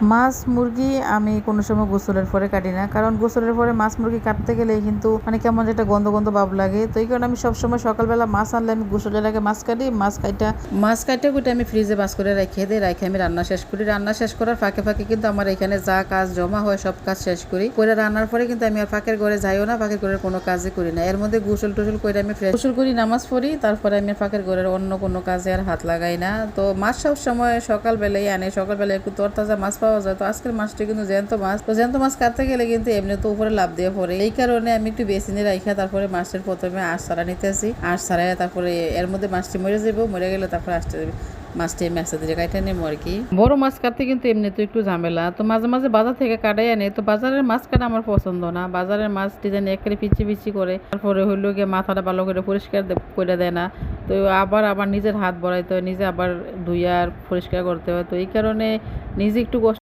মাছ মুরগি আমি কোনো সময় গোসলের পরে কাটি না, কারণ গোসলের পরে মাছ মুরগি কাটতে গেলে কিন্তু মানে কেমন একটা গন্ধ গন্ধ ভাব লাগে। তো এই কারণে আমি সবসময় সকালবেলা মাছ আনলে আমি গোসলের আগে মাছ কাটি, মাছ কাটতে কুটে আমি ফ্রিজে বাস করে রেখে দিই, রেখে আমি রান্না শেষ করি। রান্না শেষ করার ফাঁকে ফাঁকে কিন্তু আমার এখানে যা কাজ জমা হয় সব কাজ শেষ করি। করে রান্নার পরে কিন্তু আমি আর ফাঁকের ঘরে যাইও না, ফাঁকের ঘরের কোনো কাজই করি না। এর মধ্যে গোসল টোসল করে আমি ফ্রেশ গোসল করি, নামাজ পড়ি, তারপরে আমি ফাঁকের ঘরের অন্য কোনো কাজে আর হাত লাগাই না। তো মাছ সব সময় সকালবেলায় আনে, সকালবেলায় একটু তরতাজা মাছ পাওয়া যায়। তো আজকের মাছটা কিন্তু জ্যান্ত মাছ। তো জ্যান্ত মাছ কাটতে গেলে কিন্তু এমনি তো উপরে লাভ দিয়ে পড়ে, এই কারণে আমি একটু বেসিনে রাখা তারপরে মাছের প্রথমে আঁশ ছাড়া নিতেছি। আঁশ ছাড়াই তারপরে এর মধ্যে মাছটি মরে যাবো, মরে গেলে তারপরে আসতে দেবে মাছটি ম্যাচে দিয়ে কাটে নেবো আর কি। বড় মাছ কাটতে কিন্তু এমনি তো একটু ঝামেলা। তো মাঝে মাঝে বাজার থেকে কাটাই আনে। তো বাজারের মাছ কাটা আমার পছন্দ না। বাজারের মাছ ডিজাইন একেবারে পিচি পিচি করে, তারপরে হইলো গিয়ে মাথাটা ভালো করে পরিষ্কার করে দেয় না। তো আবার আবার নিজের হাত বড়াইতে হয়, নিজে আবার ধুইয়া আর পরিষ্কার করতে হয়। তো এই কারণে নিজে একটু কষ্ট